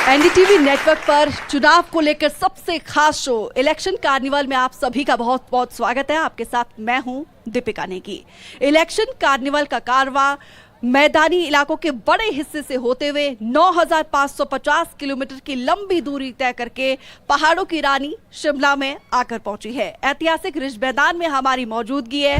NDTV network पर चुनाव को लेकर सबसे खास शो इलेक्शन कार्निवल में आप सभी का बहुत बहुत स्वागत है। आपके साथ मैं हूं दीपिका नेगी। इलेक्शन कार्निवल का कारवां मैदानी इलाकों के बड़े हिस्से से होते हुए 9,550 किलोमीटर की लंबी दूरी तय करके पहाड़ों की रानी शिमला में आकर पहुंची है। ऐतिहासिक रिज मैदान में हमारी मौजूदगी है।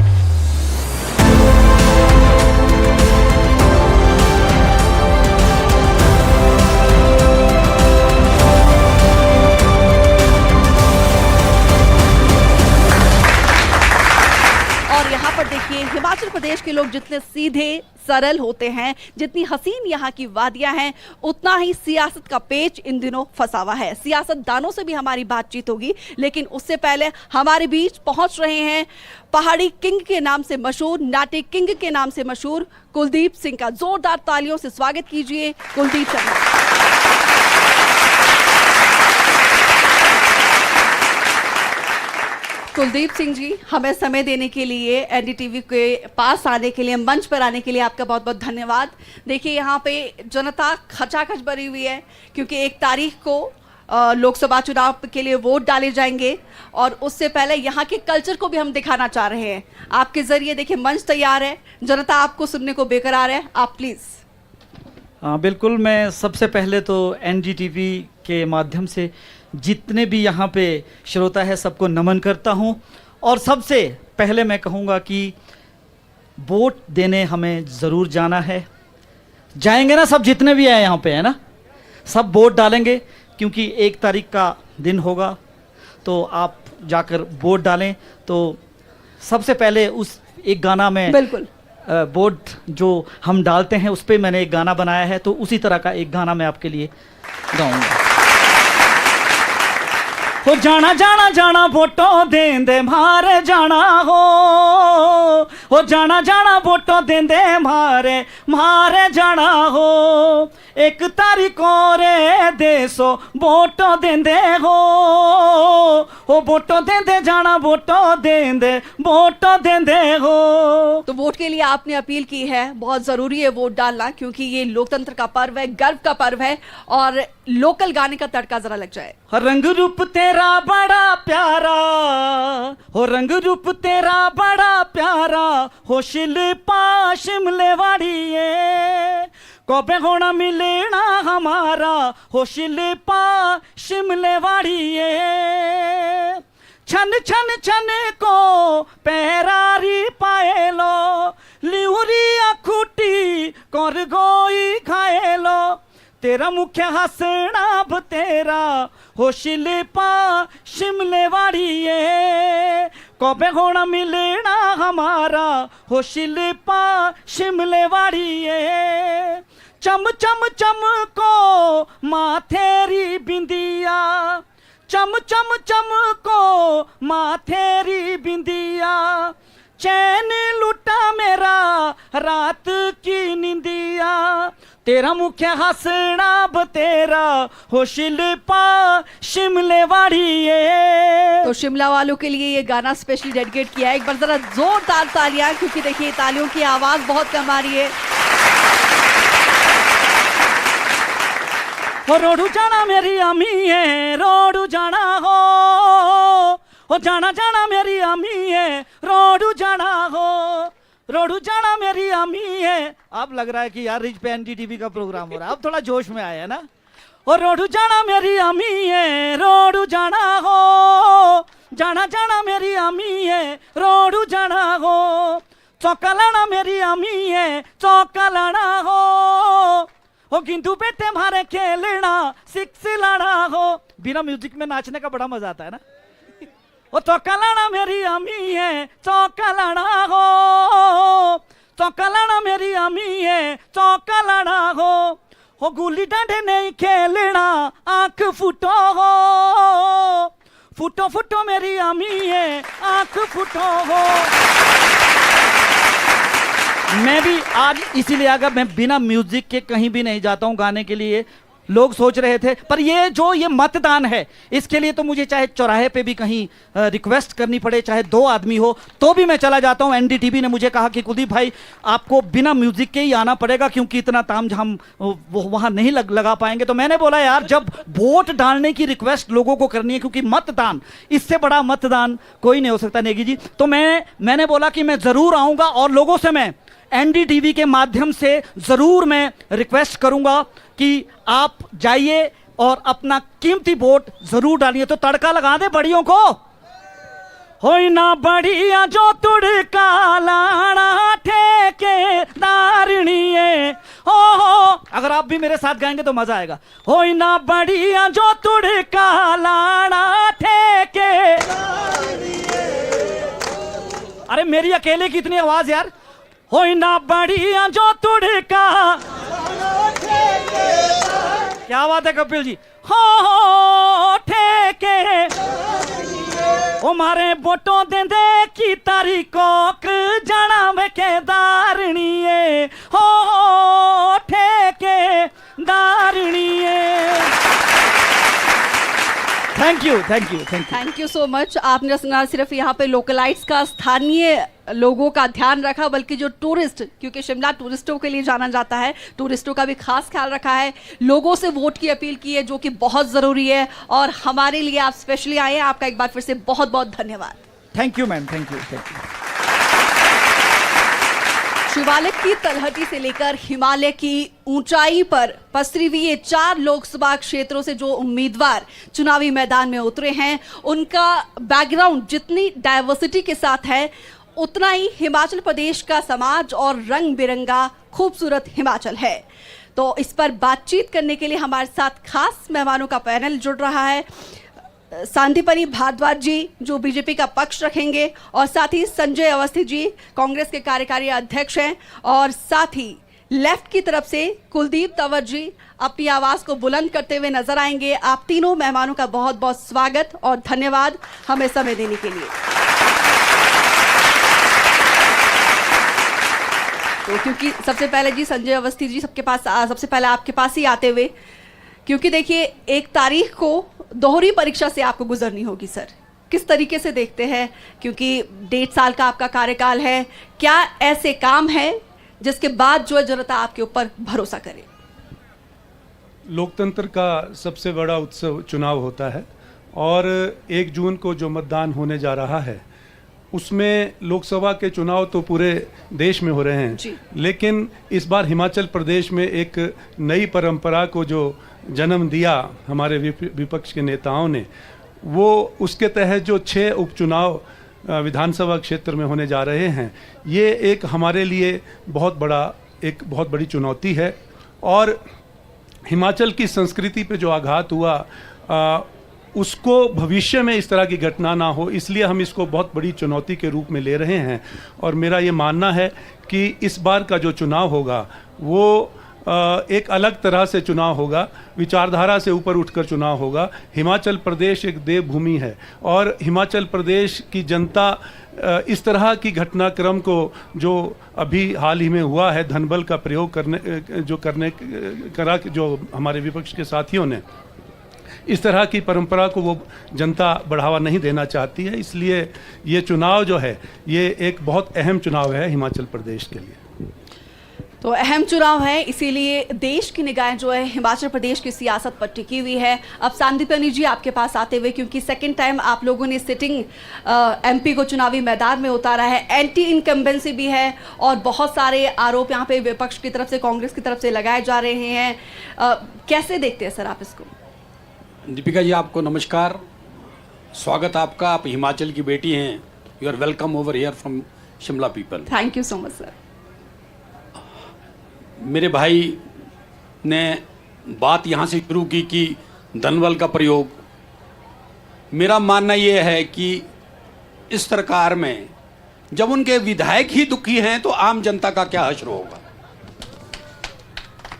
और यहाँ पर देखिए, हिमाचल प्रदेश के लोग जितने सीधे सरल होते हैं, जितनी हसीन यहाँ की वादियां हैं, उतना ही सियासत का पेच इन दिनों फंसा हुआ है। सियासतदानों से भी हमारी बातचीत होगी, लेकिन उससे पहले हमारे बीच पहुंच रहे हैं पहाड़ी किंग के नाम से मशहूर, नाटी किंग के नाम से मशहूर कुलदीप सिंह का। जोरदार तालियों से स्वागत कीजिए कुलदीप शर्मा। कुलदीप सिंह जी, हमें समय देने के लिए, एनडीटीवी के पास आने के लिए, मंच पर आने के लिए आपका बहुत बहुत धन्यवाद। देखिए, यहाँ पे जनता खचाखच भरी हुई है क्योंकि 1 तारीख को लोकसभा चुनाव के लिए वोट डाले जाएंगे और उससे पहले यहाँ के कल्चर को भी हम दिखाना चाह रहे हैं। आपके जरिए देखिए मंच तैयार है, जनता आपको सुनने को बेकरार है। आप प्लीज़। हाँ बिल्कुल, मैं सबसे पहले तो एनडीटीवी के माध्यम से जितने भी यहाँ पे श्रोता है सबको नमन करता हूँ। और सबसे पहले मैं कहूँगा कि वोट देने हमें ज़रूर जाना है। जाएंगे ना सब, जितने भी आए यहाँ पे, है ना, सब वोट डालेंगे क्योंकि 1 तारीख का दिन होगा, तो आप जाकर वोट डालें। तो सबसे पहले उस एक गाना में बिल्कुल वोट जो हम डालते हैं उस पर मैंने एक गाना बनाया है, तो उसी तरह का एक गाना मैं आपके लिए गाऊंगा। हो जाना जाना जाना वोटों देंदे मारे जाना हो जाना जाना वोटों देंदे मारे मारे जाना हो। 1 तारीख रे देसो वोटों देंदे हो वोटों देंदे जाना वोटों देंदे वोटों देंदे हो। तो वोट के लिए आपने अपील की है, बहुत जरूरी है वोट डालना क्योंकि ये लोकतंत्र का पर्व है, गर्व का पर्व है। और लोकल गाने का तड़का जरा लग जाए। रंग रूप तेरा बड़ा प्यारा हो, रंग रूप तेरा बड़ा प्यारा हो, शिल्पा शिमले वाड़िए कबे होना मिलना हमारा हो, शिल्पा शिमले वाड़िए। छन छन छन को पैरारी पाएलो, लिहुरी अखुटी कर गोई खाएलो, तेरा मुख्य हंसना तेरा हो, शिल्पा शिमले वाड़िए कबे होना मिलना हमारा हो, शिल्पा शिमले वाड़िए। चम चम चम को माथेरी बिंदिया, चम चम चम को माथेरी बिंदिया, चैन लुटा मेरा रात की निंदिया, तेरा मुख्य हंसना तेरा हो, शिल्पा शिमले वाड़िए। तो शिमला वालों के लिए ये गाना स्पेशली डेडिकेट किया है। एक बार जरा जोरदार तालियां, क्योंकि देखिए तालियों की आवाज बहुत कम आ रही है। हो रोडू जाना मेरी अम्मी है, रोडू जाना हो जाना जाना मेरी अम्मी है, रोडू जाना हो, रोडू जाना मेरी अम्मी है। अब लग रहा है कि यार रिच पे एनडीटीवी का प्रोग्राम हो रहा है, अब थोड़ा जोश में आया है ना। और रोडू जाना मेरी अम्मी है, रोडू जाना हो, जाना जाना मेरी अम्मी है, रोडू जाना हो, चौका लाना मेरी अम्मी है, चौका लाना हो गिंदू बेटे मारे खेलना, 6 लाना हो। बिना म्यूजिक में नाचने का बड़ा मजा आता है ना। ओ चौका लाना मेरी अम्मी है, चौका लाना हो, चौका लाना मेरी अम्मी है, चौका लाना हो गुल्ली डंडे नहीं खेलना, आंख फुटो हो, फुटो फुटो मेरी अम्मी है, आंख फुटो हो। मैं भी आज इसीलिए अगर मैं बिना म्यूजिक के कहीं भी नहीं जाता हूँ गाने के लिए, लोग सोच रहे थे। पर ये मतदान है, इसके लिए तो मुझे चाहे चौराहे पे भी कहीं रिक्वेस्ट करनी पड़े, चाहे 2 आदमी हो तो भी मैं चला जाता हूं। एनडीटीवी ने मुझे कहा कि कुलदीप भाई आपको बिना म्यूजिक के ही आना पड़ेगा, क्योंकि इतना तामझाम वो वहां नहीं लगा पाएंगे। तो मैंने बोला यार, जब वोट डालने की रिक्वेस्ट लोगों को करनी है, क्योंकि मतदान, इससे बड़ा मतदान कोई नहीं हो सकता नेगी जी, तो मैंने बोला कि मैं जरूर आऊंगा और लोगों से मैं एनडीटीवी के माध्यम से जरूर मैं रिक्वेस्ट करूंगा कि आप जाइए और अपना कीमती वोट जरूर डालिए। तो तड़का लगा दे बड़ियों को, होई ना बढ़िया जो तुड़का लाना ठेके दारणिए हो। अगर आप भी मेरे साथ गाएंगे तो मजा आएगा। होई ना बढ़िया जो तुड़का लाना ठेके। अरे मेरी अकेले की इतनी आवाज यार। होई ना बढ़िया जो तुड़का। क्या बात है कपिल जी। हो ठेके ओ मारे बोटो देंदे की तारीखों जाना वे के दारणिए हो ठेके दारणिए। Thank you so much. आपने न सिर्फ यहाँ पे लोकलाइट्स का, स्थानीय लोगों का ध्यान रखा, बल्कि जो टूरिस्ट, क्योंकि शिमला टूरिस्टों के लिए जाना जाता है, टूरिस्टों का भी खास ख्याल रखा है। लोगों से वोट की अपील की है, जो कि बहुत ज़रूरी है, और हमारे लिए आप स्पेशली आए हैं। आपका एक बार फिर से बहुत बहुत धन्यवाद। Thank you ma'am, thank you. Shivalik की तलहटी से लेकर हिमालय की ऊंचाई पर पसरी हुई ये 4 लोकसभा क्षेत्रों से जो उम्मीदवार चुनावी मैदान में उतरे हैं, उनका बैकग्राउंड जितनी डाइवर्सिटी के साथ है, उतना ही हिमाचल प्रदेश का समाज और रंग बिरंगा खूबसूरत हिमाचल है। तो इस पर बातचीत करने के लिए हमारे साथ खास मेहमानों का पैनल जुड़ रहा है। सांदीपनी भारद्वाज जी जो बीजेपी का पक्ष रखेंगे, और साथ ही संजय अवस्थी जी कांग्रेस के कार्यकारी अध्यक्ष हैं, और साथ ही लेफ्ट की तरफ से कुलदीप तंवर जी अपनी आवाज को बुलंद करते हुए नजर आएंगे। आप तीनों मेहमानों का बहुत बहुत स्वागत और धन्यवाद हमें समय देने के लिए। तो क्योंकि सबसे पहले जी संजय अवस्थी जी सबसे पहले आपके पास ही आते हुए, क्योंकि देखिए 1 तारीख को दोहरी परीक्षा से आपको गुजरनी होगी सर, किस तरीके से देखते हैं, क्योंकि 1.5 साल का आपका कार्यकाल है, क्या ऐसे काम है जिसके बाद जो जनता आपके ऊपर भरोसा करे? लोकतंत्र का सबसे बड़ा उत्सव चुनाव होता है, और 1 जून को जो मतदान होने जा रहा है उसमें लोकसभा के चुनाव तो पूरे देश में हो रहे हैं, लेकिन इस बार हिमाचल प्रदेश में एक नई परंपरा को जो जन्म दिया हमारे विपक्ष के नेताओं ने, वो उसके तहत जो 6 उपचुनाव विधानसभा क्षेत्र में होने जा रहे हैं, ये एक हमारे लिए बहुत बड़ी चुनौती है। और हिमाचल की संस्कृति पे जो आघात हुआ, उसको भविष्य में इस तरह की घटना ना हो, इसलिए हम इसको बहुत बड़ी चुनौती के रूप में ले रहे हैं। और मेरा ये मानना है कि इस बार का जो चुनाव होगा वो एक अलग तरह से चुनाव होगा, विचारधारा से ऊपर उठकर चुनाव होगा। हिमाचल प्रदेश एक देवभूमि है, और हिमाचल प्रदेश की जनता इस तरह की घटनाक्रम को जो अभी हाल ही में हुआ है, धनबल का प्रयोग करा जो हमारे विपक्ष के साथियों ने, इस तरह की परंपरा को वो जनता बढ़ावा नहीं देना चाहती है। इसलिए ये चुनाव जो है, ये एक बहुत अहम चुनाव है हिमाचल प्रदेश के लिए। तो अहम चुनाव है, इसीलिए देश की निगाहें जो है हिमाचल प्रदेश की सियासत पर टिकी हुई है। अब सांदीपनी जी आपके पास आते हुए, क्योंकि 2nd टाइम आप लोगों ने सिटिंग एमपी को चुनावी मैदान में उतारा है, एंटी इनकम्बेंसी भी है, और बहुत सारे आरोप यहाँ पे विपक्ष की तरफ से, कांग्रेस की तरफ से लगाए जा रहे हैं। कैसे देखते हैं सर आप इसको? दीपिका जी आपको नमस्कार, स्वागत आपका। आप हिमाचल की बेटी हैं, you are welcome over here from Shimla people. Thank you so much sir. मेरे भाई ने बात यहाँ से शुरू की कि धनबल का प्रयोग, मेरा मानना ये है कि इस सरकार में जब उनके विधायक ही दुखी हैं तो आम जनता का क्या हश्र होगा,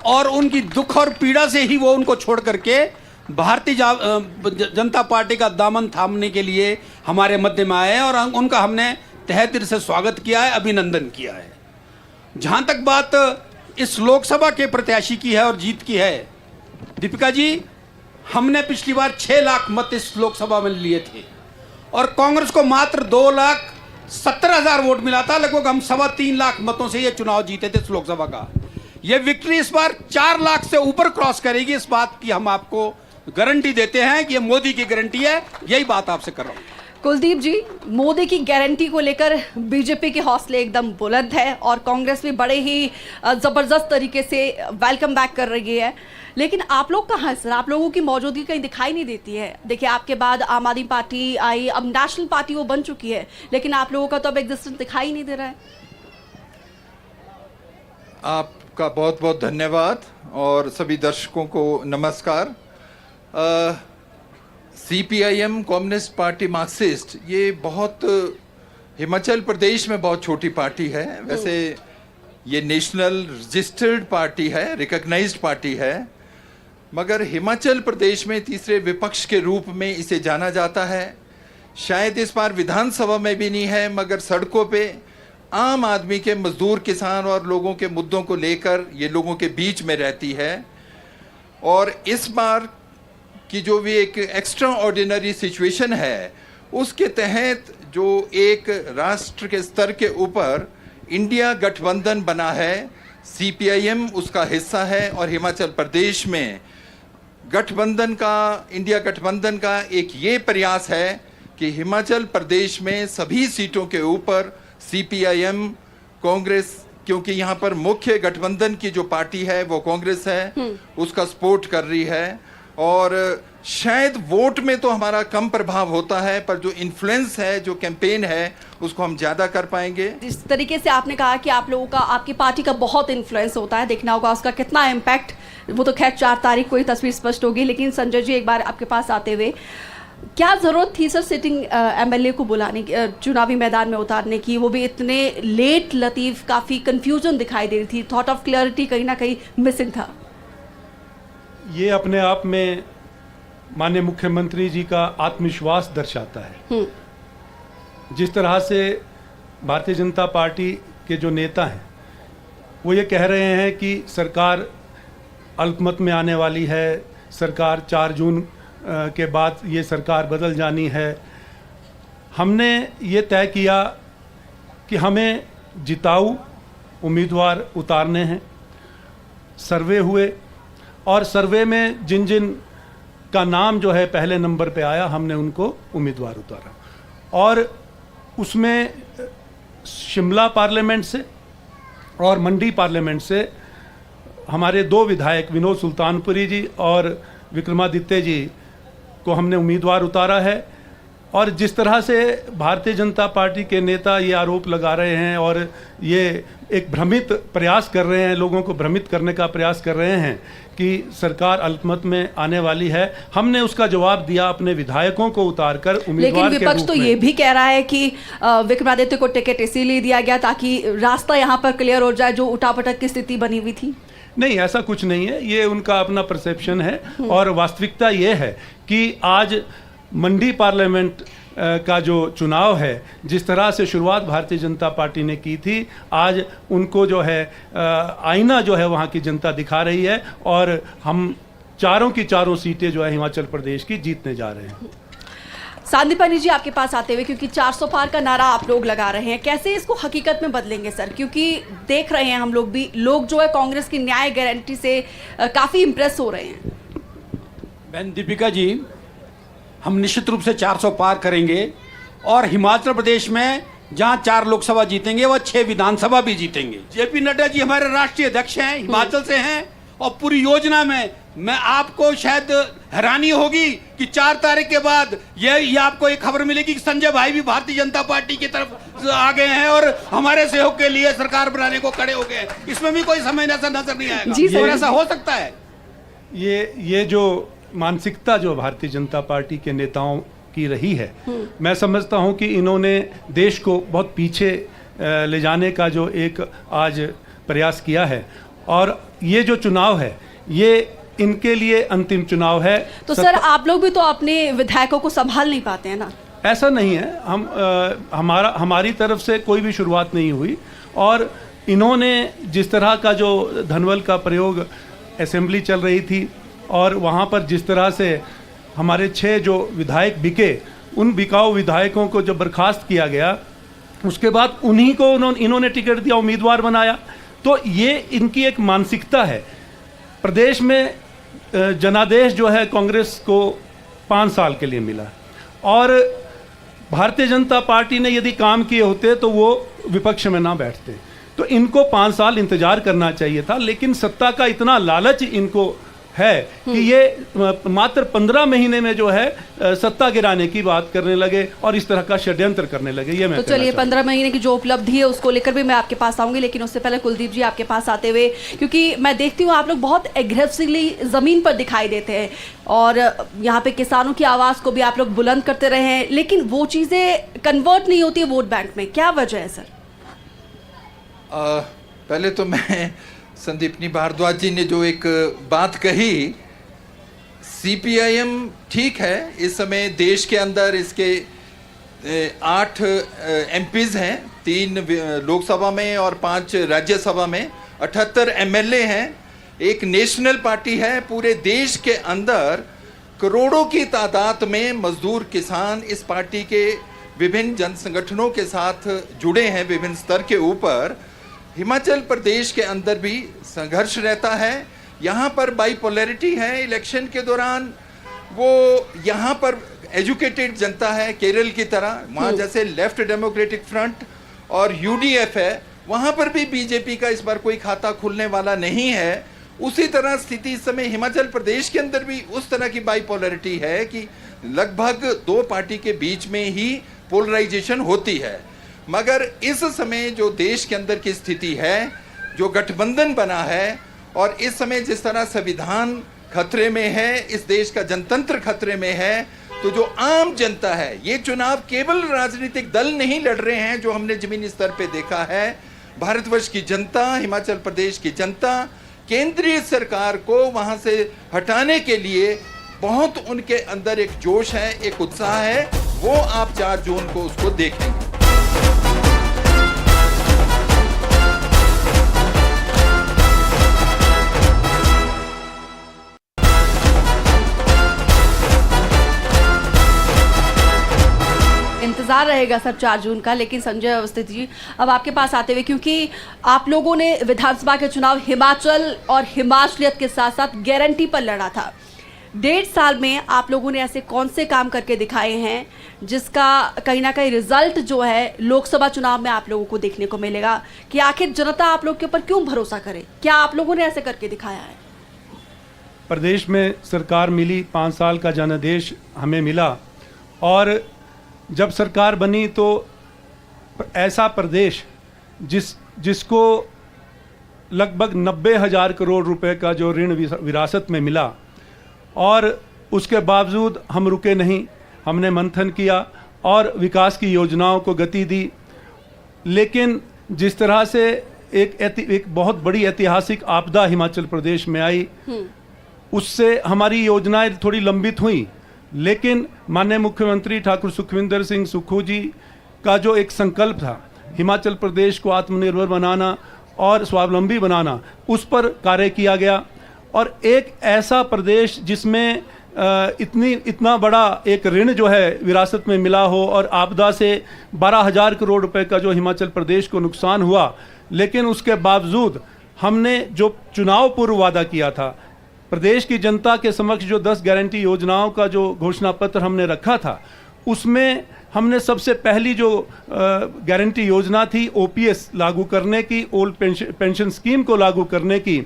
और उनकी दुख और पीड़ा से ही वो उनको छोड़ करके भारतीय जनता पार्टी का दामन थामने के लिए हमारे मध्य में आए, और उनका हमने तहे दिल से स्वागत किया है, अभिनंदन किया है। जहाँ तक बात इस लोकसभा के प्रत्याशी की है और जीत की है, दीपिका जी, हमने पिछली बार 6 लाख मत इस लोकसभा में लिए थे और कांग्रेस को मात्र 2,70,000 वोट मिला था। लगभग हम 3.25 लाख मतों से ये चुनाव जीते थे इस लोकसभा का। ये विक्ट्री इस बार 4 लाख से ऊपर क्रॉस करेगी, इस बात की हम आपको गारंटी देते हैं कि ये मोदी की गारंटी है। यही बात आपसे कर रहा हूं। कुलदीप जी, मोदी की गारंटी को लेकर बीजेपी के हौसले एकदम बुलंद है और कांग्रेस भी बड़े ही जबरदस्त तरीके से वेलकम बैक कर रही है, लेकिन आप लोग कहाँ हैं सर? आप लोगों की मौजूदगी कहीं दिखाई नहीं देती है। देखिए, आपके बाद आम आदमी पार्टी आई, अब नेशनल पार्टी वो बन चुकी है, लेकिन आप लोगों का तो अब एग्जिस्टेंस दिखाई नहीं दे रहा है। आपका बहुत बहुत धन्यवाद और सभी दर्शकों को नमस्कार। सीपीआईएम कम्युनिस्ट पार्टी मार्क्सिस्ट ये बहुत हिमाचल प्रदेश में बहुत छोटी पार्टी है। वैसे ये नेशनल रजिस्टर्ड पार्टी है, रिकॉग्नाइज्ड पार्टी है, मगर हिमाचल प्रदेश में तीसरे विपक्ष के रूप में इसे जाना जाता है। शायद इस बार विधानसभा में भी नहीं है, मगर सड़कों पे आम आदमी के, मजदूर, किसान और लोगों के मुद्दों को लेकर ये लोगों के बीच में रहती है। और इस बार कि जो भी एक एक्स्ट्रा ऑर्डिनरी सिचुएशन है, उसके तहत जो एक राष्ट्र के स्तर के ऊपर इंडिया गठबंधन बना है, सीपीआईएम उसका हिस्सा है और हिमाचल प्रदेश में गठबंधन का, इंडिया गठबंधन का एक ये प्रयास है कि हिमाचल प्रदेश में सभी सीटों के ऊपर सीपीआईएम कांग्रेस, क्योंकि यहाँ पर मुख्य गठबंधन की जो पार्टी है वो कांग्रेस है, उसका सपोर्ट कर रही है। और शायद वोट में तो हमारा कम प्रभाव होता है, पर जो इन्फ्लुएंस है, जो कैंपेन है, उसको हम ज़्यादा कर पाएंगे। जिस तरीके से आपने कहा कि आप लोगों का, आपकी पार्टी का बहुत इन्फ्लुएंस होता है, देखना होगा उसका कितना इम्पैक्ट, वो तो खैर 4 तारीख को ही तस्वीर स्पष्ट होगी। लेकिन संजय जी, एक बार आपके पास आते हुए, क्या ज़रूरत थी सर सिटिंग एमएलए को बुलाने की, चुनावी मैदान में उतारने की, वो भी इतने लेट? लतीफ़, काफ़ी कन्फ्यूजन दिखाई दे रही थी, थॉट ऑफ क्लैरिटी कहीं ना कहीं मिसिंग था। ये अपने आप में माननीय मुख्यमंत्री जी का आत्मविश्वास दर्शाता है। जिस तरह से भारतीय जनता पार्टी के जो नेता हैं वो ये कह रहे हैं कि सरकार अल्पमत में आने वाली है, सरकार 4 जून के बाद ये सरकार बदल जानी है। हमने ये तय किया कि हमें जिताऊ उम्मीदवार उतारने हैं। सर्वे हुए और सर्वे में जिन जिन का नाम जो है पहले नंबर पे आया, हमने उनको उम्मीदवार उतारा। और उसमें शिमला पार्लियामेंट से और मंडी पार्लियामेंट से हमारे 2 विधायक, विनोद सुल्तानपुरी जी और विक्रमादित्य जी को हमने उम्मीदवार उतारा है। और जिस तरह से भारतीय जनता पार्टी के नेता ये आरोप लगा रहे हैं और ये एक भ्रमित प्रयास कर रहे हैं, लोगों को भ्रमित करने का प्रयास कर रहे हैं कि सरकार अल्पमत में आने वाली है, हमने उसका जवाब दिया अपने विधायकों को उतारकर उम्मीदवार के रूप में। लेकिन विपक्ष तो ये भी कह रहा है कि विक्रमादित्य को टिकट इसीलिए दिया गया ताकि रास्ता यहाँ पर क्लियर हो जाए, जो उठापटक की स्थिति बनी हुई थी। नहीं, ऐसा कुछ नहीं है, ये उनका अपना परसेप्शन है। और वास्तविकता ये है कि आज मंडी पार्लियामेंट का जो चुनाव है, जिस तरह से शुरुआत भारतीय जनता पार्टी ने की थी, आज उनको जो है आईना जो है वहाँ की जनता दिखा रही है और हम चारों की चारों सीटें जो है हिमाचल प्रदेश की जीतने जा रहे हैं। सांदीपनी जी, आपके पास आते हुए, क्योंकि 400 पार का नारा आप लोग लगा रहे हैं, कैसे इसको हकीकत में बदलेंगे सर? क्योंकि देख रहे हैं हम लोग भी, लोग जो है कांग्रेस की न्याय गारंटी से काफ़ी इम्प्रेस हो रहे हैं। बहन दीपिका जी, हम निश्चित रूप से 400 पार करेंगे और हिमाचल प्रदेश में जहां 4 लोकसभा जीतेंगे वह 6 विधानसभा भी जीतेंगे। जेपी नड्डा जी हमारे राष्ट्रीय अध्यक्ष हैं, हिमाचल से हैं और पूरी योजना में मैं आपको शायद हैरानी होगी कि 4 तारीख के बाद ये आपको एक खबर मिलेगी कि संजय भाई भी भारतीय जनता पार्टी की तरफ आ गए हैं और हमारे सहयोग के लिए सरकार बनाने को खड़े हो गए। इसमें भी कोई समय ऐसा नजर नहीं आएगा। ऐसा हो सकता है। ये जो मानसिकता जो भारतीय जनता पार्टी के नेताओं की रही है, मैं समझता हूं कि इन्होंने देश को बहुत पीछे ले जाने का जो एक आज प्रयास किया है। और ये जो चुनाव है ये इनके लिए अंतिम चुनाव है। तो सर, आप लोग भी तो अपने विधायकों को संभाल नहीं पाते हैं ना? ऐसा नहीं है, हमारी तरफ से कोई भी शुरुआत नहीं हुई। और इन्होंने जिस तरह का जो धनबल का प्रयोग, असेंबली चल रही थी और वहाँ पर जिस तरह से हमारे 6 जो विधायक बिके, उन बिकाऊ विधायकों को जब बर्खास्त किया गया, उसके बाद उन्हीं को इन्होंने टिकट दिया, उम्मीदवार बनाया। तो ये इनकी एक मानसिकता है। प्रदेश में जनादेश जो है कांग्रेस को 5 साल के लिए मिला, और भारतीय जनता पार्टी ने यदि काम किए होते तो वो विपक्ष में ना बैठते। तो इनको 5 साल इंतजार करना चाहिए था, लेकिन सत्ता का इतना लालच इनको है कि ये मात्र 15 महीने में जो है सत्ता गिराने की बात करने लगे और इस तरह का षड्यंत्र करने लगे। ये मैं तो चलिए 15 महीने की जो उपलब्धि है उसको लेकर भी मैं आपके पास आऊंगी, लेकिन उससे पहले कुलदीप जी आपके पास आते हुए, क्योंकि मैं देखती हूँ आप लोग बहुत एग्रेसिवली जमीन पर दिखाई देते हैं और यहाँ पे किसानों की आवाज को भी आप लोग बुलंद करते रहे हैं, लेकिन वो चीजें कन्वर्ट नहीं होती है वोट बैंक में। क्या वजह है सर? पहले तो मैं संदीपनी भारद्वाज जी ने जो एक बात कही, सीपीआईएम ठीक है, इस समय देश के अंदर इसके 8 एमपीज हैं, 3 लोकसभा में और 5 राज्यसभा में, 78 एमएलए हैं, एक नेशनल पार्टी है। पूरे देश के अंदर करोड़ों की तादाद में मजदूर किसान इस पार्टी के विभिन्न जन संगठनों के साथ जुड़े हैं विभिन्न स्तर के ऊपर। हिमाचल प्रदेश के अंदर भी संघर्ष रहता है, यहाँ पर बाइपोलैरिटी है। इलेक्शन के दौरान वो यहाँ पर एजुकेटेड जनता है केरल की तरह, वहाँ जैसे लेफ्ट डेमोक्रेटिक फ्रंट और यूडीएफ है, वहाँ पर भी बीजेपी का इस बार कोई खाता खुलने वाला नहीं है। उसी तरह स्थिति इस समय हिमाचल प्रदेश के अंदर भी उस तरह की बाइपोलैरिटी है कि लगभग 2 पार्टी के बीच में ही पोलराइजेशन होती है। मगर इस समय जो देश के अंदर की स्थिति है, जो गठबंधन बना है, और इस समय जिस तरह संविधान खतरे में है, इस देश का जनतंत्र खतरे में है, तो जो आम जनता है, ये चुनाव केवल राजनीतिक दल नहीं लड़ रहे हैं जो हमने जमीनी स्तर पे देखा है। भारतवर्ष की जनता, हिमाचल प्रदेश की जनता केंद्रीय सरकार को वहां से हटाने के लिए बहुत उनके अंदर एक जोश है, एक उत्साह है, वो आप 4 जून को उसको देखेंगे। इंतजार रहेगा सर 4 जून का। लेकिन संजय अवस्थी जी, अब आपके पास आते हुए, क्योंकि आप लोगों ने विधानसभा के चुनाव हिमाचल और हिमाचलियत के साथ साथ गारंटी पर लड़ा था, 1.5 साल में आप लोगों ने ऐसे कौन से काम करके दिखाए हैं जिसका कहीं ना कहीं रिजल्ट जो है लोकसभा चुनाव में आप लोगों को देखने को मिलेगा कि आखिर जनता आप लोग के ऊपर क्यों भरोसा करे? क्या आप लोगों ने ऐसे करके दिखाया है? प्रदेश में सरकार मिली, 5 साल का जनादेश हमें मिला, और जब सरकार बनी तो ऐसा प्रदेश जिसको लगभग 90,000 करोड़ रुपए का जो ऋण विरासत में मिला, और उसके बावजूद हम रुके नहीं, हमने मंथन किया और विकास की योजनाओं को गति दी। लेकिन जिस तरह से एक बहुत बड़ी ऐतिहासिक आपदा हिमाचल प्रदेश में आई, उससे हमारी योजनाएं थोड़ी लंबित हुई, लेकिन माननीय मुख्यमंत्री ठाकुर सुखविंदर सिंह सुक्खू जी का जो एक संकल्प था, हिमाचल प्रदेश को आत्मनिर्भर बनाना और स्वावलंबी बनाना, उस पर कार्य किया गया। और एक ऐसा प्रदेश जिसमें इतना बड़ा एक ऋण जो है विरासत में मिला हो, और आपदा से 12,000 करोड़ रुपए का जो हिमाचल प्रदेश को नुकसान हुआ, लेकिन उसके बावजूद हमने जो चुनाव पूर्व वादा किया था, प्रदेश की जनता के समक्ष जो 10 गारंटी योजनाओं का जो घोषणा पत्र हमने रखा था, उसमें हमने सबसे पहली जो गारंटी योजना थी ओपीएस लागू करने की, ओल्ड पेंशन स्कीम को लागू करने की,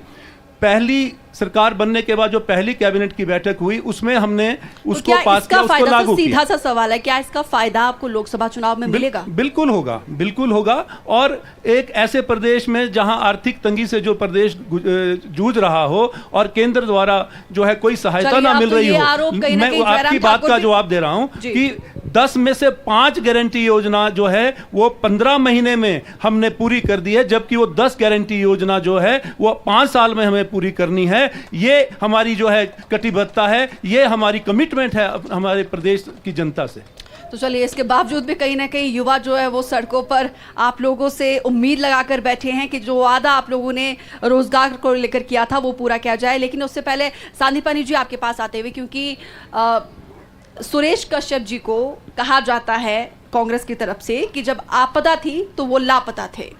पहली सरकार बनने के बाद जो पहली कैबिनेट की बैठक हुई, उसमें हमने उसको पास किया, उसको लागू किया। सीधा सा सवाल है, क्या इसका फायदा आपको लोकसभा चुनाव में मिलेगा? बिल्कुल होगा, बिल्कुल होगा। और एक ऐसे प्रदेश में जहां आर्थिक तंगी से जो प्रदेश जूझ रहा हो और केंद्र द्वारा जो है कोई सहायता ना मिल रही हो, मैं आपकी बात का जवाब दे रहा हूं कि 10 में से 5 गारंटी योजना जो है वो 15 महीने में हमने पूरी कर दी है, जबकि वो 10 गारंटी योजना जो है वो 5 साल में हमें पूरी करनी है। ये हमारी जो है कटिबद्धता है, ये हमारी कमिटमेंट है हमारे प्रदेश की जनता से। तो चलिए, इसके बावजूद भी कहीं ना कहीं युवा जो है वो सड़कों पर आप लोगों से उम्मीद लगाकर बैठे हैं कि जो वादा आप लोगों ने रोजगार को लेकर किया था वो पूरा किया जाए। लेकिन उससे पहले सांदीपनि जी आपके पास आते हुए, क्योंकि सुरेश कश्यप जी को कहा जाता है कांग्रेस की तरफ से कि जब आपदा थी तो वो लापता थे,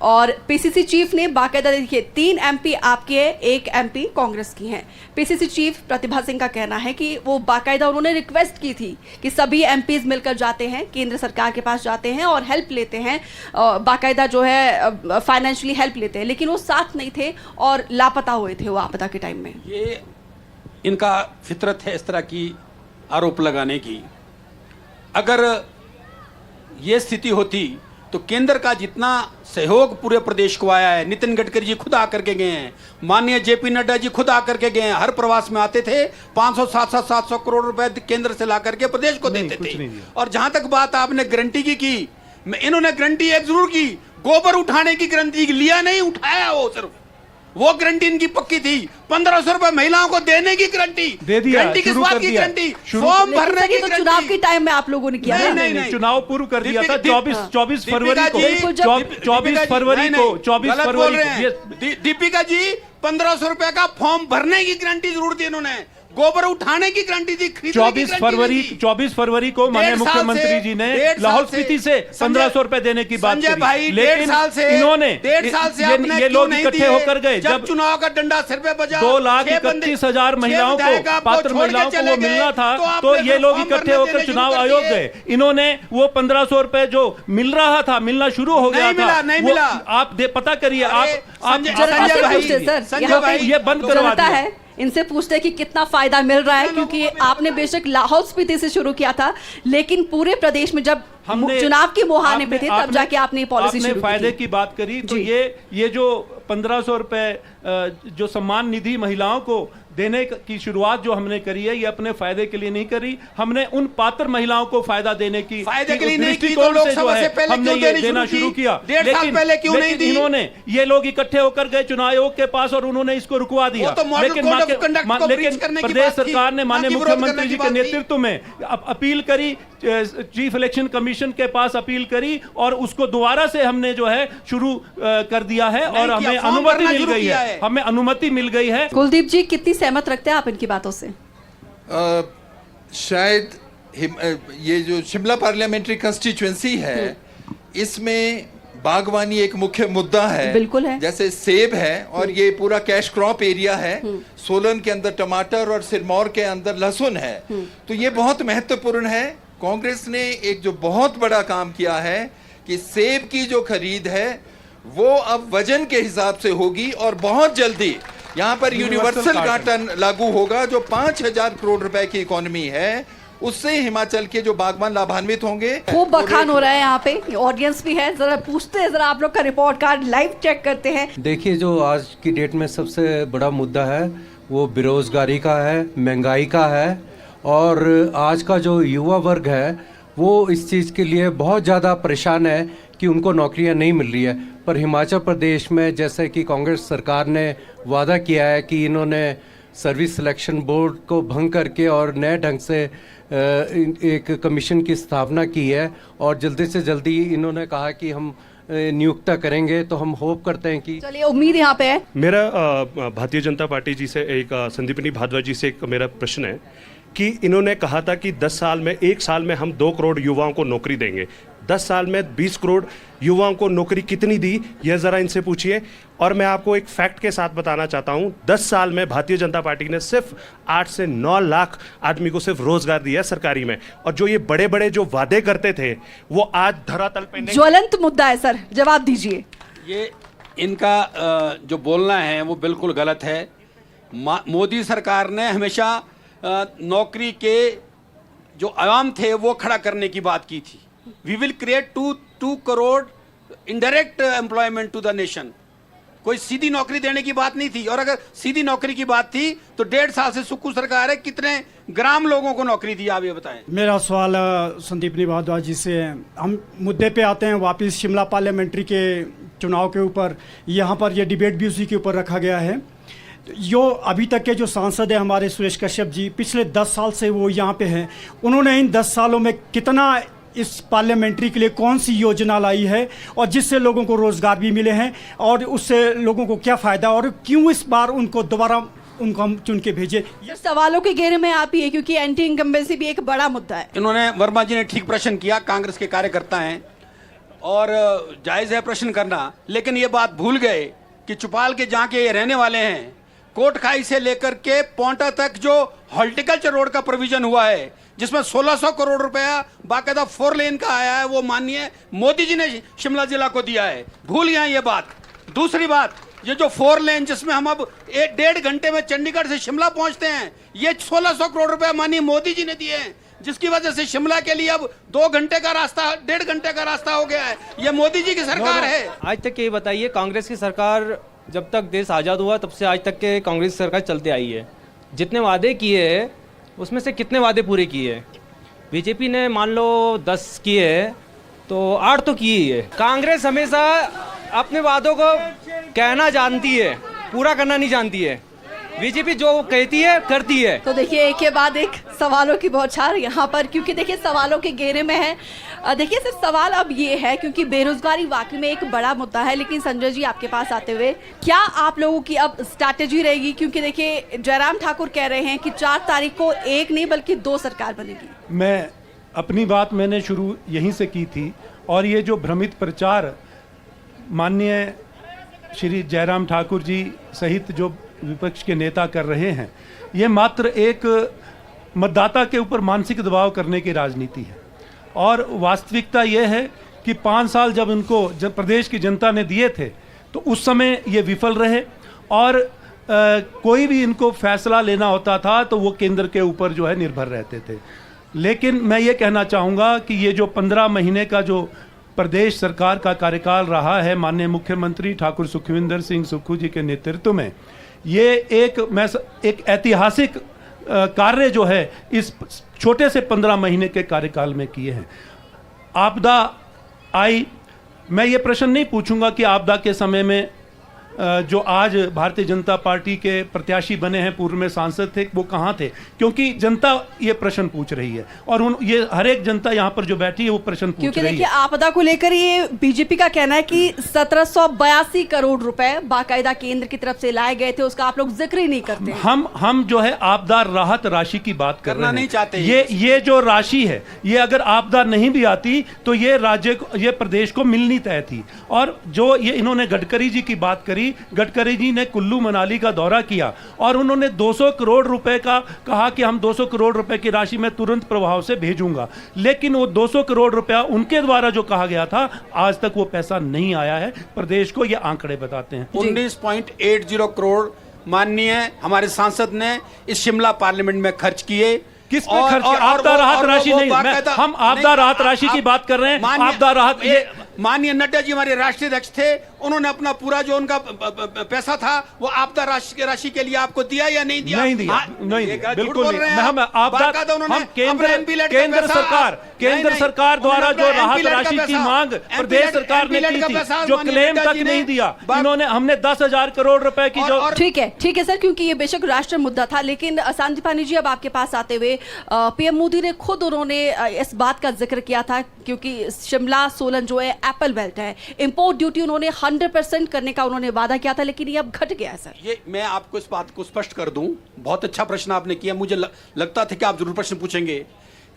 और पीसीसी चीफ ने बाकायदा, देखिए 3 एमपी आपके हैं, 1 एमपी कांग्रेस की हैं। पीसीसी चीफ प्रतिभा सिंह का कहना है कि वो बाकायदा उन्होंने रिक्वेस्ट की थी कि सभी एमपीज मिलकर जाते हैं, केंद्र सरकार के पास जाते हैं और हेल्प लेते हैं, बाकायदा जो है फाइनेंशियली हेल्प लेते हैं, लेकिन वो साथ नहीं थे और लापता हुए थे वो आपदा के टाइम में। ये इनका फितरत है इस तरह की आरोप लगाने की। अगर ये स्थिति होती तो केंद्र का जितना सहयोग पूरे प्रदेश को आया है, नितिन गडकरी जी खुद आकर के गए हैं, माननीय जेपी नड्डा जी खुद आकर के गए हैं, हर प्रवास में आते थे, 500 700 करोड़ रुपए केंद्र से ला करके प्रदेश को देते थे। और जहां तक बात आपने गारंटी की, इन्होंने गारंटी एक जरूर की, गोबर उठाने की गारंटी लिया नहीं, उठाया वो गारंटी इनकी पक्की थी। 1500 रुपए महिलाओं को देने की गारंटी दे दिया, गारंटी किस शुरू बात कर की दिया, गारंटी? शुरू फॉर्म भरने की तो चुनाव के टाइम में आप लोगों ने किया ना? नहीं, चुनाव पूर्व कर दिया था। 24 फरवरी को, दीपिका जी, 24 फरवरी को दीपिका जी 1500 रुपए का फॉर्म भरने की गारंटी जरूर दी इन्होंने, गोबर उठाने की गारंटी दी, 24 फरवरी को माननीय मुख्यमंत्री जी ने लाहौल स्पीति से 1500 रुपए देने की बात करी, लेकिन इन्होंने ये लोग इकट्ठे होकर गए जब चुनाव का डंडा सिर पे बजा, 2,31,000 महिलाओं को, पात्र महिलाओं को वो मिलना था, तो ये लोग इकट्ठे होकर चुनाव आयोग गए। इन्होंने वो 1500 रुपए जो मिल रहा था, मिलना शुरू हो गया था, नहीं मिला। आप पता करिए, आप जनता से ये बंद करवा दिया है, इनसे पूछते हैं कि कितना फायदा मिल रहा है, क्योंकि आपने बेशक लाहौल स्पीति से शुरू किया था, लेकिन पूरे प्रदेश में जब चुनाव के मुहाने पे थे तब जाके आपने पॉलिसी शुरू की। फायदे की बात करी तो ये जो 1500 रुपए जो सम्मान निधि महिलाओं को देने की शुरुआत जो हमने करी है, ये अपने फायदे के लिए नहीं करी, हमने उन पात्र महिलाओं को फायदा देने की दृष्टिकोण से जो है हमने ये देना शुरू किया। लेकिन इन्होंने, ये लोग इकट्ठे होकर गए चुनाव आयोग के पास और उन्होंने इसको रुकवा दिया। लेकिन प्रदेश सरकार ने माननीय मुख्यमंत्री जी के नेतृत्व में अपील करी, चीफ इलेक्शन कमीशन के पास अपील करी, और उसको दोबारा से हमने जो है शुरू कर दिया है, और हमें अनुमति मिल गई है, हमें अनुमति मिल गई है। कुलदीप जी, कितनी सहमत रखते हैं आप इनकी बातों से? शायद ये जो शिमला पार्लियामेंट्री कंस्टिट्यूएंसी है, इसमें बागवानी एक मुख्य मुद्दा है, बिल्कुल है। जैसे सेब है और ये पूरा कैश क्रॉप एरिया है, सोलन के अंदर टमाटर और सिरमौर के अंदर लहसुन है, तो ये बहुत महत्वपूर्ण है। कांग्रेस ने एक जो बहुत बड़ा काम किया है कि सेब की जो खरीद है वो अब वजन के हिसाब से होगी, और बहुत जल्दी यहाँ पर यूनिवर्सल कार्टन लागू होगा, जो 5000 करोड़ रुपए की इकोनॉमी है, उससे हिमाचल के जो बागवान लाभान्वित होंगे। खूब बखान हो रहा है यहाँ पे, ऑडियंस भी है, जरा पूछते हैं, जरा आप लोग का रिपोर्ट कार्ड लाइव चेक करते हैं। देखिए, जो आज की डेट में सबसे बड़ा मुद्दा है वो बेरोजगारी का है, महंगाई का है, और आज का जो युवा वर्ग है वो इस चीज़ के लिए बहुत ज़्यादा परेशान है कि उनको नौकरियां नहीं मिल रही है। पर हिमाचल प्रदेश में जैसे कि कांग्रेस सरकार ने वादा किया है कि इन्होंने सर्विस सिलेक्शन बोर्ड को भंग करके और नए ढंग से एक कमीशन की स्थापना की है, और जल्दी से जल्दी इन्होंने कहा कि हम नियुक्ता करेंगे, तो हम होप करते हैं कि चलिए, उम्मीद यहाँ पे है। मेरा भारतीय जनता पार्टी जी से संदीपनी भारद्वाज जी से एक मेरा प्रश्न है कि इन्होंने कहा था कि 10 साल में, 1 साल में हम 2 करोड़ युवाओं को नौकरी देंगे। 10 साल में 20 करोड़ युवाओं को नौकरी कितनी दी, यह ज़रा इनसे पूछिए। और मैं आपको एक फैक्ट के साथ बताना चाहता हूं, 10 साल में भारतीय जनता पार्टी ने सिर्फ 8 से 9 लाख आदमी को सिर्फ रोजगार दिया सरकारी में, और जो ये बड़े बड़े जो वादे करते थे वो आज धरातल पे नहीं। ज्वलंत मुद्दा है सर, जवाब दीजिए। ये इनका जो बोलना है वो बिल्कुल गलत है। मोदी सरकार ने हमेशा नौकरी के जो आवाम थे वो खड़ा करने की बात की थी। We will create 2 crore indirect employment to the nation. कोई सीधी नौकरी देने की बात नहीं थी, और अगर सीधी नौकरी की बात थी तो 1.5 साल से सुक्खू सरकार है, कितने ग्राम लोगों को नौकरी दी, आप ये बताएं। मेरा सवाल संदीपनी भारद्वाज जी से, हम मुद्दे पे आते हैं वापस शिमला पार्लियामेंट्री के चुनाव के ऊपर। यहाँ पर ये डिबेट भी उसी के ऊपर रखा गया है, जो अभी तक के जो सांसद है हमारे सुरेश कश्यप जी, पिछले 10 साल से वो यहाँ पे हैं, उन्होंने इन 10 सालों में कितना इस पार्लियामेंट्री के लिए कौन सी योजना लाई है और जिससे लोगों को रोज़गार भी मिले हैं और उससे लोगों को क्या फ़ायदा, और क्यों इस बार उनको दोबारा उनको हम चुन के भेजे। ये सवालों के घेरे में आप ही है, क्योंकि एंटी इनकम्बेंसी भी एक बड़ा मुद्दा है। इन्होंने, वर्मा जी ने ठीक प्रश्न किया, कांग्रेस के कार्यकर्ता हैं और जायज़ है प्रश्न करना, लेकिन ये बात भूल गए कि चौपाल के जहाँ के ये रहने वाले हैं, कोटखाई से लेकर के पोंटा तक जो हॉर्टिकल्चर रोड का प्रोविजन हुआ है, जिसमें 1600 करोड़ रुपया बाकायदा 4 लेन का आया है, वो माननीय मोदी जी ने शिमला जिला को दिया है। भूल गए ये बात। दूसरी बात, ये जो 4 लेन जिसमें हम अब 1.5 घंटे में चंडीगढ़ से शिमला पहुंचते हैं, ये 1600 करोड़ रुपया माननीय मोदी जी ने दिए हैं, जिसकी वजह से शिमला के लिए अब 2 घंटे का रास्ता, 1.5 घंटे का रास्ता हो गया है। ये मोदी जी की सरकार है। आज तक ये बताइए, कांग्रेस की सरकार जब तक देश आज़ाद हुआ तब से आज तक के कांग्रेस सरकार चलते आई है, जितने वादे किए हैं उसमें से कितने वादे पूरे किए हैं? बीजेपी ने मान लो 10 किए तो 8 तो किए ही है। कांग्रेस हमेशा अपने वादों को कहना जानती है, पूरा करना नहीं जानती है। बीजेपी जो कहती है करती है। तो देखिए एक के बाद एक सवालों की बौछार यहाँ पर, क्योंकि देखिए सवालों के घेरे में है। देखिए सिर्फ सवाल अब ये है, क्योंकि बेरोजगारी वाकई में एक बड़ा मुद्दा है, लेकिन संजय जी आपके पास आते हुए क्या आप लोगों की अब स्ट्रैटेजी रहेगी? क्योंकि देखिए जयराम ठाकुर कह रहे हैं कि 4 तारीख को एक नहीं बल्कि 2 सरकार बनेगी। मैं अपनी बात मैंने शुरू यहीं से की थी, और ये जो भ्रमित प्रचार माननीय श्री जयराम ठाकुर जी सहित जो विपक्ष के नेता कर रहे हैं, ये मात्र एक मतदाता के ऊपर मानसिक दबाव करने की राजनीति है। और वास्तविकता ये है कि 5 साल जब प्रदेश की जनता ने दिए थे तो उस समय ये विफल रहे, और कोई भी इनको फैसला लेना होता था तो वो केंद्र के ऊपर जो है निर्भर रहते थे। लेकिन मैं ये कहना चाहूँगा कि ये जो 15 महीने का जो प्रदेश सरकार का कार्यकाल रहा है माननीय मुख्यमंत्री ठाकुर सुखविंदर सिंह सुक्खू जी के नेतृत्व में, ये एक ऐतिहासिक कार्य जो है इस छोटे से 15 महीने के कार्यकाल में किए हैं। आपदा आई, मैं ये प्रश्न नहीं पूछूंगा कि आपदा के समय में जो आज भारतीय जनता पार्टी के प्रत्याशी बने हैं, पूर्व में सांसद थे, वो कहाँ थे, क्योंकि जनता ये प्रश्न पूछ रही है, और ये हर एक जनता यहाँ पर जो बैठी है वो प्रश्न पूछ रही है। क्योंकि देखिए आपदा को लेकर ये बीजेपी का कहना है कि 1782 करोड़ रुपए बाकायदा केंद्र की तरफ से लाए गए थे, उसका आप लोग जिक्र ही नहीं करते। हम जो है आपदा राहत राशि की बात कर रहे हैं। नहीं चाहते ये जो राशि है, ये अगर आपदा नहीं भी आती तो ये राज्य को, ये प्रदेश को मिलनी तय थी। और जो ये इन्होंने गडकरी जी की बात करी, गडकरी जी ने कुल्लू मनाली का दौरा किया और उन्होंने 200 करोड़ रुपए का कहा कि हम 200 करोड़ रुपए की राशि मैं तुरंत प्रभाव से भेजूंगा, लेकिन वो 200 करोड़ रुपया उनके द्वारा जो कहा गया था, आज तक वो पैसा नहीं आया है प्रदेश को। ये आंकड़े बताते हैं 19.80 करोड़ माननीय हमारे सांसद ने इस शिमला पार्लियामेंट में खर्च किए। किस पे खर्च किया? आपदा राहत राशि नहीं, हम आपदा राहत राशि की बात कर रहे हैं। आपदा राहत, ये माननीय नड्डा जी हमारे राष्ट्रीय अध्यक्ष थे, उन्होंने अपना पूरा जो उनका पैसा था वो आपदा राशि के लिए आपको दिया या नहीं दिया? नहीं दिया, नहीं दिया, बिल्कुल नहीं। हम केंद्र सरकार द्वारा जो राहत राशि की मांग प्रदेश सरकार ने की थी, जो क्लेम तक नहीं दिया, इन्होंने, हमने 10,000 करोड़ रुपए की जो। ठीक है सर, क्योंकि ये बेशक राष्ट्रीय मुद्दा था, लेकिन सांदीपानी जी अब आपके पास आते हुए पीएम मोदी ने खुद उन्होंने इस बात का जिक्र किया था, क्योंकि शिमला सोलन जो है एप्पल बेल्ट है, इंपोर्ट ड्यूटी उन्होंने 100% करने का उन्होंने वादा किया था, लेकिन ये अब घट गया है सर। ये मैं आपको इस बात को स्पष्ट कर दूं, बहुत अच्छा प्रश्न आपने किया, मुझे लगता था कि आप जरूर प्रश्न पूछेंगे।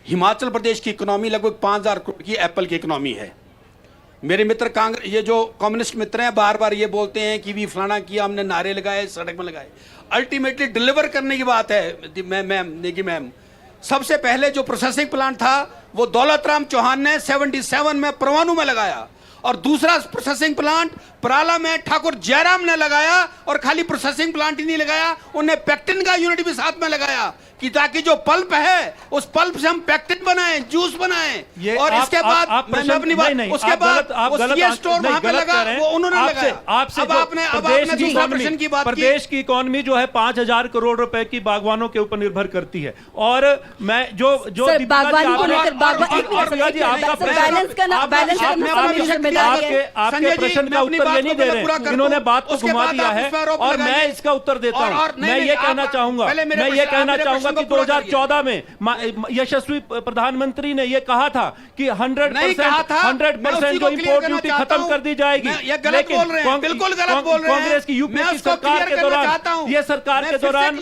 हिमाचल प्रदेश की इकोनॉमी लगभग 5,000 करोड़ की एप्पल की इकोनॉमी है। मेरे मित्र कांग्रेस, ये जो कम्युनिस्ट मित्र हैं, बार बार ये बोलते हैं कि भी फलाना किया, हमने नारे लगाए, सड़क में लगाए। अल्टीमेटली डिलीवर करने की बात है। मैम सबसे पहले जो प्रोसेसिंग प्लांट था वो दौलत राम चौहान ने 77 में परवाणु में लगाया, और दूसरा प्रोसेसिंग प्लांट पराला में ठाकुर जयराम ने लगाया, और खाली प्रोसेसिंग प्लांट ही नहीं लगाया, उन्हें पेक्टिन का यूनिट भी साथ में लगाया, कि ताकि जो पल्प है उस पल्प से हम पेक्टिन बनाएं, जूस बनाएं। और इसके बाद उसके बाद स्टोर वहां पे लगा, वो उन्होंने लगाया। अब आपने दूसरा प्रश्न की बात, प्रदेश की इकोनॉमी जो है 5,000 करोड़ रुपए की बागवानों के ऊपर निर्भर करती है। और मैं जो बागवानी को लेकर आपके प्रश्न का उत्तर ये नहीं दे रहे, इन्होंने बात को घुमा दिया है और मैं इसका उत्तर देता हूं। मैं ये कहना चाहूंगा कि 2014 में यशस्वी प्रधानमंत्री ने ये कहा था कि 100% जो इंपोर्ट ड्यूटी खत्म कर दी जाएगी, लेकिन बिल्कुल गलत बोल रहे हैं। कांग्रेस की यूपीए की सरकार के दौरान, ये सरकार के दौरान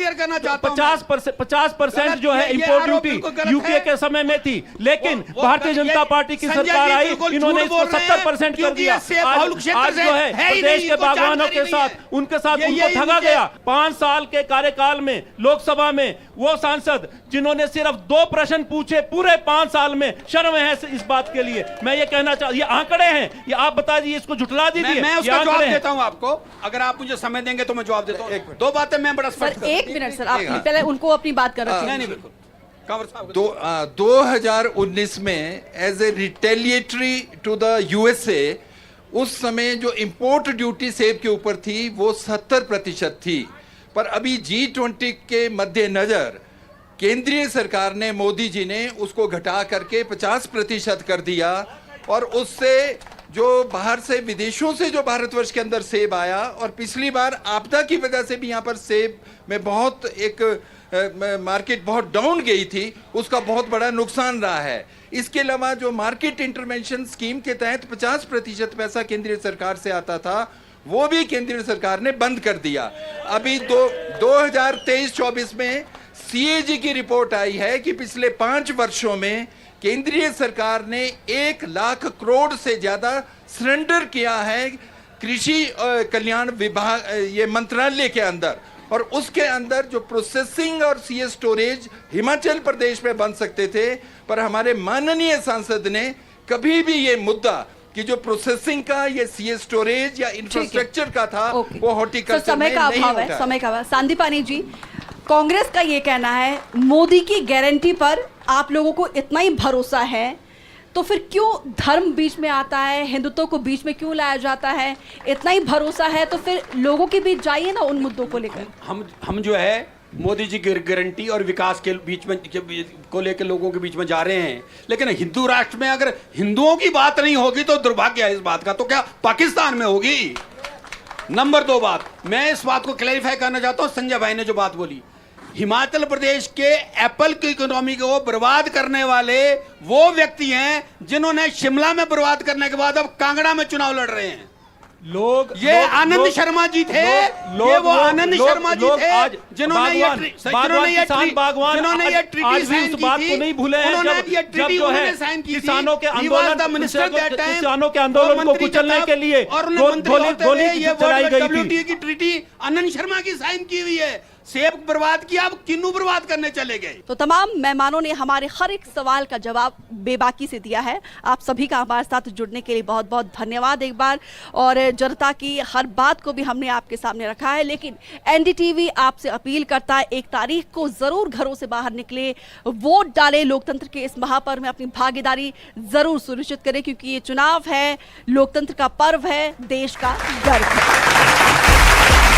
50% जो है इंपोर्ट ड्यूटी यूपीए के समय में थी, लेकिन भारतीय जनता पार्टी की सरकार आई, इन्होंने इसको 70% कर दिया। आज जो है प्रदेश के बागवानों के साथ उनको ठगा गया। 5 साल के कार्यकाल में लोकसभा में वो सांसद जिन्होंने सिर्फ 2 प्रश्न पूछे पूरे 5 साल में, शर्म है इस बात के लिए। मैं ये कहना चाहता, ये आंकड़े हैं, ये आप बता दीजिए, इसको झुठला दीजिए। मैं उसका जवाब देता हूं आपको, अगर आप मुझे समय देंगे तो मैं जवाब देता हूं। 2 बातें मैं बड़ा स्पष्ट सर, 1 मिनट सर, आप पहले उनको अपनी बात कर रहे नहीं बिल्कुल 2019 में as a retaliatory to the USA, उस समय जो इंपोर्ट ड्यूटी सेब के ऊपर थी वो 70% थी, पर अभी G20 के मद्देनजर केंद्रीय सरकार ने, मोदी जी ने उसको घटा करके 50% कर दिया। और उससे जो बाहर से, विदेशों से जो भारतवर्ष के अंदर सेब आया, और पिछली बार आपदा की वजह से भी यहाँ पर सेब में बहुत एक मार्केट बहुत डाउन गई थी, उसका बहुत बड़ा नुकसान रहा है। इसके अलावा जो मार्केट इंटरवेंशन स्कीम के तहत 50% पैसा केंद्रीय सरकार से आता था, वो भी केंद्रीय सरकार ने बंद कर दिया। अभी 2023-24 में CAG की रिपोर्ट आई है कि पिछले 5 वर्षों में केंद्रीय सरकार ने 1 लाख करोड़ से ज्यादा सरेंडर किया है कृषि कल्याण विभाग, ये मंत्रालय के अंदर, और उसके अंदर जो प्रोसेसिंग और CS स्टोरेज हिमाचल प्रदेश में बन सकते थे, पर हमारे माननीय सांसद ने कभी भी ये मुद्दा कि जो प्रोसेसिंग का, ये CS स्टोरेज या इंफ्रास्ट्रक्चर का था, वो हॉर्टिकल्चर में नहीं उठा। समय का अभाव। सांदीपानी जी, कांग्रेस का ये कहना है मोदी की गारंटी पर आप लोगों को इतना ही भरोसा है, तो फिर क्यों धर्म बीच में आता है, हिंदुत्व को बीच में क्यों लाया जाता है? इतना ही भरोसा है तो फिर लोगों के बीच जाइए ना उन मुद्दों को लेकर। हम जो है मोदी जी की गारंटी और विकास के बीच में को लेकर लोगों के बीच में जा रहे हैं, लेकिन हिंदू राष्ट्र में अगर हिंदुओं की बात नहीं होगी तो दुर्भाग्य है इस बात का, तो क्या पाकिस्तान में होगी? नंबर 2 बात, मैं इस बात को क्लैरिफाई करना चाहता हूं। संजय भाई ने जो बात बोली, हिमाचल प्रदेश के एप्पल की इकोनॉमी को बर्बाद करने वाले वो व्यक्ति हैं जिन्होंने शिमला में बर्बाद करने के बाद अब कांगड़ा में चुनाव लड़ रहे हैं। ये आनंद शर्मा जी थे, ये वो आनंद शर्मा जी थे जिन्होंने ये ट्रीटी साइन की थी, उन्होंने ये ट्रीटी उन्होंने साइन की थी, किसानों के आंदोलन को कुचलने के लिए और ये WTO की ट्रीटी आनंद शर्मा की साइन की हुई है। सेब बर्बाद किया, अब किन्नू बर्बाद करने चले गए। तो तमाम मेहमानों ने हमारे हर एक सवाल का जवाब बेबाकी से दिया है। आप सभी का हमारे साथ जुड़ने के लिए बहुत बहुत धन्यवाद एक बार, और जनता की हर बात को भी हमने आपके सामने रखा है। लेकिन NDTV आपसे अपील करता है, 1 तारीख को जरूर घरों से बाहर निकले, वोट डालें, लोकतंत्र के इस महापर्व में अपनी भागीदारी जरूर सुनिश्चित करें, क्योंकि ये चुनाव है, लोकतंत्र का पर्व है, देश का गर्व है।